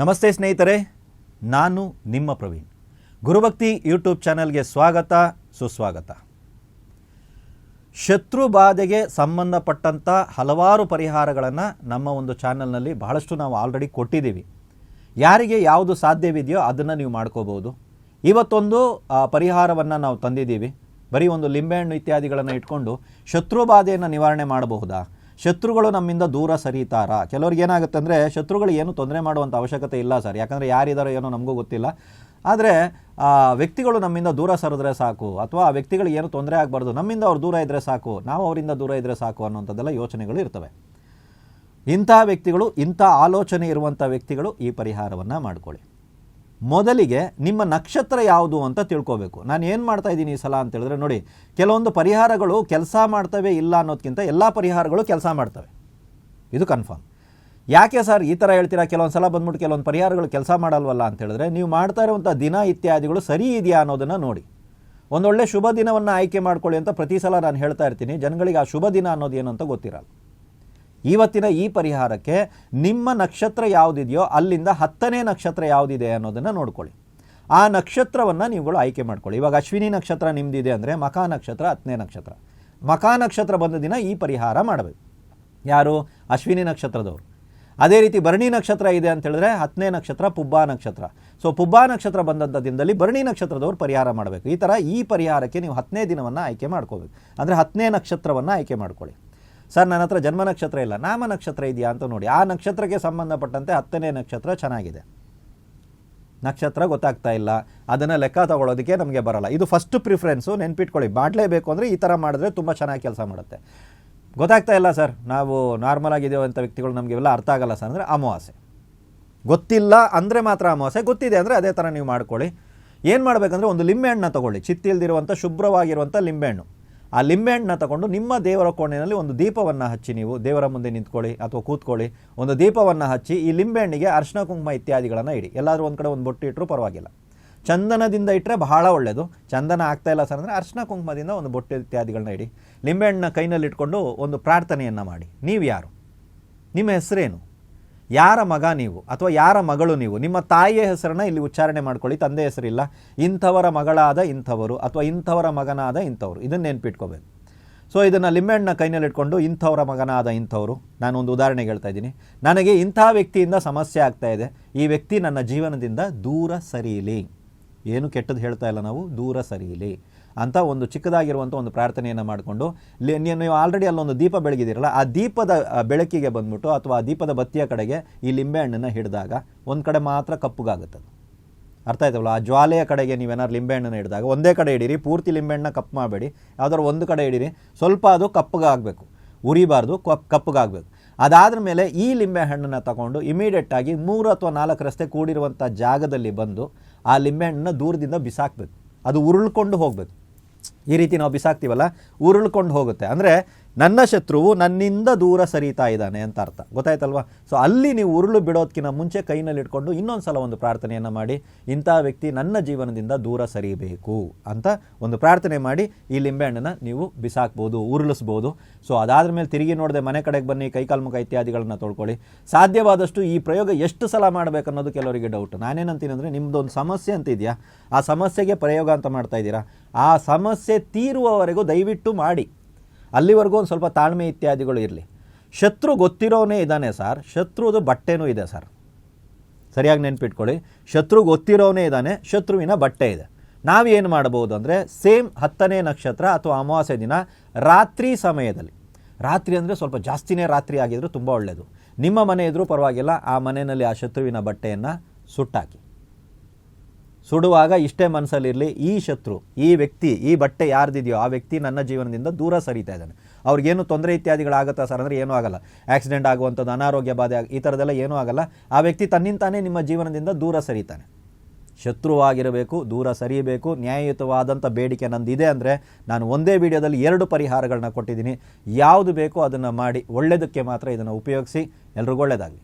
ನಮಸ್ತೆ ಸ್ನೇಹಿತರೆ, ನಾನು ನಿಮ್ಮ ಪ್ರವೀಣ್. ಗುರುಭಕ್ತಿ ಯೂಟ್ಯೂಬ್ ಚಾನಲ್ಗೆ ಸ್ವಾಗತ ಸುಸ್ವಾಗತ. ಶತ್ರು ಬಾಧೆಗೆ ಸಂಬಂಧಪಟ್ಟಂಥ ಹಲವಾರು ಪರಿಹಾರಗಳನ್ನು ನಮ್ಮ ಒಂದು ಚಾನಲ್ನಲ್ಲಿ ಬಹಳಷ್ಟು ನಾವು ಆಲ್ರೆಡಿ ಕೊಟ್ಟಿದ್ದೀವಿ. ಯಾರಿಗೆ ಯಾವುದು ಸಾಧ್ಯವಿದೆಯೋ ಅದನ್ನು ನೀವು ಮಾಡ್ಕೋಬೋದು. ಇವತ್ತೊಂದು ಪರಿಹಾರವನ್ನು ನಾವು ತಂದಿದ್ದೀವಿ. ಬರೀ ಒಂದು ಲಿಂಬೆಹಣ್ಣು ಇತ್ಯಾದಿಗಳನ್ನು ಇಟ್ಕೊಂಡು ಶತ್ರು ಬಾಧೆಯನ್ನು ನಿವಾರಣೆ ಮಾಡಬಹುದಾ? ಶತ್ರುಗಳು ನಮ್ಮಿಂದ ದೂರ ಸರಿತಾರಾ? ಕೆಲವ್ರಿಗೆ ಏನಾಗುತ್ತೆ ಅಂದರೆ, ಶತ್ರುಗಳು ಏನು ತೊಂದರೆ ಮಾಡುವಂಥ ಅವಶ್ಯಕತೆ ಇಲ್ಲ ಸರ್, ಯಾಕಂದರೆ ಯಾರಿದ್ದಾರೋ ಏನೋ ನಮಗೂ ಗೊತ್ತಿಲ್ಲ. ಆದರೆ ವ್ಯಕ್ತಿಗಳು ನಮ್ಮಿಂದ ದೂರ ಸರಿದ್ರೆ ಸಾಕು, ಅಥವಾ ಆ ವ್ಯಕ್ತಿಗಳಿಗೆ ಏನು ತೊಂದರೆ ಆಗಬಾರ್ದು, ನಮ್ಮಿಂದ ಅವ್ರು ದೂರ ಇದ್ದರೆ ಸಾಕು, ನಾವು ಅವರಿಂದ ದೂರ ಇದ್ದರೆ ಸಾಕು ಅನ್ನೋಂಥದ್ದೆಲ್ಲ ಯೋಚನೆಗಳು ಇರ್ತವೆ. ಇಂಥ ವ್ಯಕ್ತಿಗಳು, ಇಂಥ ಆಲೋಚನೆ ಇರುವಂಥ ವ್ಯಕ್ತಿಗಳು ಈ ಪರಿಹಾರವನ್ನು ಮಾಡ್ಕೊಳ್ಳಿ. ಮೊದಲಿಗೆ ನಿಮ್ಮ ನಕ್ಷತ್ರ ಯಾವುದು ಅಂತ ತಿಳ್ಕೋಬೇಕು. ನಾನು ಏನು ಮಾಡ್ತಾ ಇದ್ದೀನಿ ಈ ಸಲ ಅಂತ ಹೇಳಿದ್ರೆ, ನೋಡಿ, ಕೆಲವೊಂದು ಪರಿಹಾರಗಳು ಕೆಲಸ ಮಾಡ್ತವೆ ಇಲ್ಲ ಅನ್ನೋದಕ್ಕಿಂತ ಎಲ್ಲ ಪರಿಹಾರಗಳು ಕೆಲಸ ಮಾಡ್ತವೆ, ಇದು ಕನ್ಫರ್ಮ್. ಯಾಕೆ ಸರ್ ಈ ಥರ ಹೇಳ್ತೀರಾ? ಕೆಲವೊಂದು ಸಲ ಬಂದ್ಬಿಟ್ಟು ಕೆಲವೊಂದು ಪರಿಹಾರಗಳು ಕೆಲಸ ಮಾಡಲ್ವಲ್ಲ ಅಂತ ಹೇಳಿದ್ರೆ, ನೀವು ಮಾಡ್ತಾ ಇರುವಂಥ ದಿನ ಇತ್ಯಾದಿಗಳು ಸರಿ ಇದೆಯಾ ಅನ್ನೋದನ್ನು ನೋಡಿ. ಒಂದೊಳ್ಳೆ ಶುಭ ದಿನವನ್ನು ಆಯ್ಕೆ ಮಾಡ್ಕೊಳ್ಳಿ ಅಂತ ಪ್ರತಿ ಸಲ ನಾನು ಹೇಳ್ತಾ ಇರ್ತೀನಿ. ಜನಗಳಿಗೆ ಆ ಶುಭ ದಿನ ಅನ್ನೋದು ಏನು ಅಂತ ಗೊತ್ತಿರಲ್ಲ. ಇವತ್ತಿನ ಈ ಪರಿಹಾರಕ್ಕೆ ನಿಮ್ಮ ನಕ್ಷತ್ರ ಯಾವುದಿದೆಯೋ ಅಲ್ಲಿಂದ 10ನೇ ನಕ್ಷತ್ರ ಯಾವುದಿದೆ ಅನ್ನೋದನ್ನು ನೋಡ್ಕೊಳ್ಳಿ. ಆ ನಕ್ಷತ್ರವನ್ನು ನೀವುಗಳು ಆಯ್ಕೆ ಮಾಡ್ಕೊಳ್ಳಿ. ಇವಾಗ ಅಶ್ವಿನಿ ನಕ್ಷತ್ರ ನಿಮ್ಮದಿದೆ ಅಂದರೆ ಮಖಾ ನಕ್ಷತ್ರ 10ನೇ ನಕ್ಷತ್ರ. ಮಖಾ ನಕ್ಷತ್ರ ಬಂದ ದಿನ ಈ ಪರಿಹಾರ ಮಾಡಬೇಕು. ಯಾರು? ಅಶ್ವಿನಿ ನಕ್ಷತ್ರದವರು. ಅದೇ ರೀತಿ ಭರಣಿ ನಕ್ಷತ್ರ ಇದೆ ಅಂತ ಹೇಳಿದ್ರೆ 10ನೇ ನಕ್ಷತ್ರ ಪುಬ್ಬಾ ನಕ್ಷತ್ರ. ಸೊ ಪುಬ್ಬಾ ನಕ್ಷತ್ರ ಬಂದಂಥ ದಿನದಲ್ಲಿ ಭರಣಿ ನಕ್ಷತ್ರದವರು ಪರಿಹಾರ ಮಾಡಬೇಕು. ಈ ಥರ ಈ ಪರಿಹಾರಕ್ಕೆ ನೀವು 10ನೇ ದಿನವನ್ನು ಆಯ್ಕೆ ಮಾಡ್ಕೋಬೇಕು. ಅಂದರೆ 10ನೇ ನಕ್ಷತ್ರವನ್ನು ಆಯ್ಕೆ ಮಾಡ್ಕೊಳ್ಳಿ. ಸರ್, ನನ್ನ ಹತ್ರ ಜನ್ಮ ನಕ್ಷತ್ರ ಇಲ್ಲ, ನಾಮ ನಕ್ಷತ್ರ ಇದೆಯಾ ಅಂತ ನೋಡಿ. ಆ ನಕ್ಷತ್ರಕ್ಕೆ ಸಂಬಂಧಪಟ್ಟಂತೆ 10ನೇ ನಕ್ಷತ್ರ ಚೆನ್ನಾಗಿದೆ. ನಕ್ಷತ್ರ ಗೊತ್ತಾಗ್ತಾ ಇಲ್ಲ, ಅದನ್ನು ಲೆಕ್ಕ ತಗೊಳ್ಳೋದಕ್ಕೆ ನಮಗೆ ಬರಲ್ಲ. ಇದು ಫಸ್ಟ್ ಪ್ರಿಫರೆನ್ಸು, ನೆನ್ಪಿಟ್ಕೊಳ್ಳಿ. ಮಾಡಲೇಬೇಕು ಅಂದರೆ ಈ ಥರ ಮಾಡಿದ್ರೆ ತುಂಬ ಚೆನ್ನಾಗಿ ಕೆಲಸ ಮಾಡುತ್ತೆ. ಗೊತ್ತಾಗ್ತಾ ಇಲ್ಲ ಸರ್, ನಾವು ನಾರ್ಮಲ್ ಆಗಿದ್ದೇವೆ ಅಂತ ವ್ಯಕ್ತಿಗಳು ನಮಗೆ ಎಲ್ಲ ಅರ್ಥ ಆಗಲ್ಲ ಸರ್ ಅಂದರೆ ಅಮಾವಾಸ್ಯೆ. ಗೊತ್ತಿಲ್ಲ ಅಂದರೆ ಮಾತ್ರ ಅಮಾವಾಸ್ಯೆ, ಗೊತ್ತಿದೆ ಅಂದರೆ ಅದೇ ಥರ ನೀವು ಮಾಡ್ಕೊಳ್ಳಿ. ಏನು ಮಾಡಬೇಕಂದ್ರೆ, ಒಂದು ಲಿಂಬೆಹಣ್ಣನ್ನ ತೊಗೊಳ್ಳಿ, ಚಿತ್ತಿಲ್ದಿರುವಂಥ ಶುಭ್ರವಾಗಿರುವಂಥ ಲಿಂಬೆಹಣ್ಣು. ಆ ಲಿಂಬೆಹಣ್ಣನ್ನ ತಗೊಂಡು ನಿಮ್ಮ ದೇವರ ಕೋಣೆಯಲ್ಲಿ ಒಂದು ದೀಪವನ್ನು ಹಚ್ಚಿ, ನೀವು ದೇವರ ಮುಂದೆ ನಿಂತ್ಕೊಳ್ಳಿ ಅಥವಾ ಕೂತ್ಕೊಳ್ಳಿ, ಒಂದು ದೀಪವನ್ನು ಹಚ್ಚಿ ಈ ಲಿಂಬೆಹಣ್ಣಿಗೆ ಅರ್ಶಿನ ಕುಂಕುಮ ಇತ್ಯಾದಿಗಳನ್ನು ಇಡಿ. ಎಲ್ಲಾದರೂ ಒಂದು ಕಡೆ ಒಂದು ಬೊಟ್ಟು ಇಟ್ಟರೂ ಪರವಾಗಿಲ್ಲ. ಚಂದನದಿಂದ ಇಟ್ಟರೆ ಬಹಳ ಒಳ್ಳೆಯದು. ಚಂದನ ಆಗ್ತಾ ಇಲ್ಲ ಸರ್ ಅಂದರೆ ಅರ್ಶಿನ ಕುಂಕುಮದಿಂದ ಒಂದು ಬೊಟ್ಟು ಇತ್ಯಾದಿಗಳನ್ನ ಇಡಿ. ಲಿಂಬೆಹಣ್ಣನ್ನ ಕೈನಲ್ಲಿ ಇಟ್ಕೊಂಡು ಒಂದು ಪ್ರಾರ್ಥನೆಯನ್ನು ಮಾಡಿ. ನೀವು ಯಾರು? ನಿಮ್ಮ ಹೆಸರೇನು? ಯಾರ ಮಗ ನೀವು ಅಥವಾ ಯಾರ ಮಗಳು ನೀವು? ನಿಮ್ಮ ತಾಯಿಯ ಹೆಸರನ್ನು ಇಲ್ಲಿ ಉಚ್ಚಾರಣೆ ಮಾಡ್ಕೊಳ್ಳಿ. ತಂದೆ ಹೆಸರಿಲ್ಲ. ಇಂಥವರ ಮಗಳಾದ ಇಂಥವರು ಅಥವಾ ಇಂಥವರ ಮಗನಾದ ಇಂಥವರು, ಇದನ್ನು ನೆನ್ಪಿಟ್ಕೋಬೇಕು. ಸೊ ಇದನ್ನು ಲಿಂಬೆಹಣ್ಣನ್ನ ಕೈನಲ್ಲಿ ಇಟ್ಕೊಂಡು ಇಂಥವರ ಮಗನಾದ ಇಂಥವರು. ನಾನು ಒಂದು ಉದಾಹರಣೆಗೆ ಹೇಳ್ತಾ ಇದ್ದೀನಿ. ನನಗೆ ಇಂಥ ವ್ಯಕ್ತಿಯಿಂದ ಸಮಸ್ಯೆ ಆಗ್ತಾ ಇದೆ, ಈ ವ್ಯಕ್ತಿ ನನ್ನ ಜೀವನದಿಂದ ದೂರ ಸರಿಯಲಿ. ಏನು ಕೆಟ್ಟದ್ದು ಹೇಳ್ತಾ ಇಲ್ಲ ನಾವು, ದೂರ ಸರಿಯಲಿ ಅಂತ ಒಂದು ಚಿಕ್ಕದಾಗಿರುವಂಥ ಒಂದು ಪ್ರಾರ್ಥನೆಯನ್ನು ಮಾಡಿಕೊಂಡು, ನೀವು ಆಲ್ರೆಡಿ ಅಲ್ಲೊಂದು ದೀಪ ಬೆಳಗಿದ್ದೀರಲ್ಲ, ಆ ದೀಪದ ಬೆಳಕಿಗೆ ಬಂದ್ಬಿಟ್ಟು ಅಥವಾ ಆ ದೀಪದ ಬತ್ತಿಯ ಕಡೆಗೆ ಈ ಲಿಂಬೆಹಣ್ಣನ್ನು ಹಿಡಿದಾಗ ಒಂದು ಕಡೆ ಮಾತ್ರ ಕಪ್ಪಗಾಗುತ್ತೆ. ಅರ್ಥ ಆಯ್ತವಲ್ಲ? ಆ ಜ್ವಾಲೆಯ ಕಡೆಗೆ ನೀವೇನಾದ್ರು ಲಿಂಬೆಹಣ್ಣನ್ನು ಹಿಡಿದಾಗ ಒಂದೇ ಕಡೆ ಹಿಡೀರಿ, ಪೂರ್ತಿ ಲಿಂಬೆಹಣ್ಣನ್ನ ಕಪ್ಪು ಮಾಡಬೇಡಿ. ಯಾವ್ದಾದ್ರು ಒಂದು ಕಡೆ ಹಿಡೀರಿ, ಸ್ವಲ್ಪ ಅದು ಕಪ್ಪಗಾಗಬೇಕು, ಉರಿಬಾರ್ದು, ಕಪ್ಪಗಾಗಬೇಕು. ಅದಾದ್ರ ಮೇಲೆ ಈ ಲಿಂಬೆಹಣ್ಣನ್ನು ತಗೊಂಡು ಇಮಿಡಿಯೇಟಾಗಿ 3 ಅಥವಾ 4 ರಸ್ತೆ ಕೂಡಿರುವಂಥ ಜಾಗದಲ್ಲಿ ಬಂದು ಆ ಲಿಂಬೆಹಣ್ಣನ್ನು ದೂರದಿಂದ ಬಿಸಾಕಬೇಕು. ಅದು ಉರುಳ್ಕೊಂಡು ಹೋಗಬೇಕು. ಈ ರೀತಿ ನಾವು ಬಿಸಾಕ್ತೀವಲ್ಲ, ಉರುಳ್ಕೊಂಡು ಹೋಗುತ್ತೆ. ಅಂದರೆ ನನ್ನ ಶತ್ರುವು ನನ್ನಿಂದ ದೂರ ಸರಿತಾ ಇದ್ದಾನೆ ಅಂತ ಅರ್ಥ. ಗೊತ್ತಾಯ್ತಲ್ವಾ? ಸೊ ಅಲ್ಲಿ ನೀವು ಉರುಳು ಬಿಡೋದಕ್ಕಿಂತ ಮುಂಚೆ ಕೈನಲ್ಲಿ ಇಟ್ಕೊಂಡು ಇನ್ನೊಂದು ಸಲ ಒಂದು ಪ್ರಾರ್ಥನೆಯನ್ನು ಮಾಡಿ, ಇಂಥ ವ್ಯಕ್ತಿ ನನ್ನ ಜೀವನದಿಂದ ದೂರ ಸರಿಬೇಕು ಅಂತ ಒಂದು ಪ್ರಾರ್ಥನೆ ಮಾಡಿ ಈ ಲಿಂಬೆಹಣ್ಣನ್ನು ನೀವು ಬಿಸಾಕ್ಬೋದು, ಉರುಳಿಸ್ಬೋದು. ಸೊ ಅದಾದ ಮೇಲೆ ತಿರುಗಿ ನೋಡದೆ ಮನೆ ಕಡೆಗೆ ಬನ್ನಿ, ಕೈಕಾಲು ಮುಖ ಇತ್ಯಾದಿಗಳನ್ನ ತೊಳ್ಕೊಳ್ಳಿ. ಸಾಧ್ಯವಾದಷ್ಟು ಈ ಪ್ರಯೋಗ ಎಷ್ಟು ಸಲ ಮಾಡಬೇಕು ಅನ್ನೋದು ಕೆಲವರಿಗೆ ಡೌಟ್. ನಾನೇನಂತೀನಿ ಅಂದರೆ, ನಿಮ್ಮದೊಂದು ಸಮಸ್ಯೆ ಅಂತ ಇದೆಯಾ, ಆ ಸಮಸ್ಯೆಗೆ ಪ್ರಯೋಗ ಅಂತ ಮಾಡ್ತಾ ಇದ್ದೀರಾ, ಆ ಸಮಸ್ಯೆ ತೀರುವವರೆಗೂ ದಯವಿಟ್ಟು ಮಾಡಿ. ಅಲ್ಲಿವರೆಗೂ ಒಂದು ಸ್ವಲ್ಪ ತಾಳ್ಮೆ ಇತ್ಯಾದಿಗಳು ಇರಲಿ. ಶತ್ರು ಗೊತ್ತಿರೋನೇ ಇದ್ದಾನೆ ಸರ್, ಶತ್ರುದು ಬಟ್ಟೆನೂ ಇದೆ ಸರ್. ಸರಿಯಾಗಿ ನೆನ್ಪಿಟ್ಕೊಳ್ಳಿ, ಶತ್ರು ಗೊತ್ತಿರೋನೇ ಇದ್ದಾನೆ, ಶತ್ರುವಿನ ಬಟ್ಟೆ ಇದೆ. ನಾವೇನು ಮಾಡ್ಬೋದು ಅಂದರೆ, ಸೇಮ್ 10ನೇ ನಕ್ಷತ್ರ ಅಥವಾ ಅಮಾವಾಸ್ಯೆ ದಿನ ರಾತ್ರಿ ಸಮಯದಲ್ಲಿ, ರಾತ್ರಿ ಅಂದರೆ ಸ್ವಲ್ಪ ಜಾಸ್ತಿನೇ ರಾತ್ರಿ ಆಗಿದ್ರು ತುಂಬ ಒಳ್ಳೆಯದು. ನಿಮ್ಮ ಮನೆ ಇದ್ರೂ ಪರವಾಗಿಲ್ಲ, ಆ ಮನೆಯಲ್ಲಿ ಆ ಶತ್ರುವಿನ ಬಟ್ಟೆಯನ್ನು ಸುಟ್ಟಾಕಿ. ಸುಡುವಾಗ ಇಷ್ಟೇ ಮನಸ್ಸಲ್ಲಿರಲಿ, ಈ ಶತ್ರು, ಈ ವ್ಯಕ್ತಿ, ಈ ಬಟ್ಟೆ ಯಾರ್ದಿದೆಯೋ ಆ ವ್ಯಕ್ತಿ ನನ್ನ ಜೀವನದಿಂದ ದೂರ ಸರಿತಾ ಇದ್ದಾನೆ. ಅವ್ರಿಗೇನು ತೊಂದರೆ ಇತ್ಯಾದಿಗಳಾಗುತ್ತಾ ಸರ್ ಅಂದರೆ ಏನೂ ಆಗಲ್ಲ. ಆಕ್ಸಿಡೆಂಟ್ ಆಗುವಂಥದ್ದು, ಅನಾರೋಗ್ಯ ಬಾಧೆ ಈ ಥರದ್ದೆಲ್ಲ ಏನೂ ಆಗಲ್ಲ. ಆ ವ್ಯಕ್ತಿ ತನ್ನಿಂತಾನೇ ನಿಮ್ಮ ಜೀವನದಿಂದ ದೂರ ಸರಿತಾನೆ. ಶತ್ರುವಾಗಿರಬೇಕು, ದೂರ ಸರಿಯಬೇಕು, ನ್ಯಾಯಯುತವಾದಂಥ ಬೇಡಿಕೆ ನಂದಿದೆ ಅಂದರೆ ನಾನು ಒಂದೇ ವಿಡಿಯೋದಲ್ಲಿ 2 ಪರಿಹಾರಗಳನ್ನ ಕೊಟ್ಟಿದ್ದೀನಿ. ಯಾವುದು ಬೇಕೋ ಅದನ್ನು ಮಾಡಿ, ಒಳ್ಳೆಯದಕ್ಕೆ ಮಾತ್ರ ಇದನ್ನು ಉಪಯೋಗಿಸಿ. ಎಲ್ರಿಗೂ ಒಳ್ಳೆಯದಾಗಲಿ.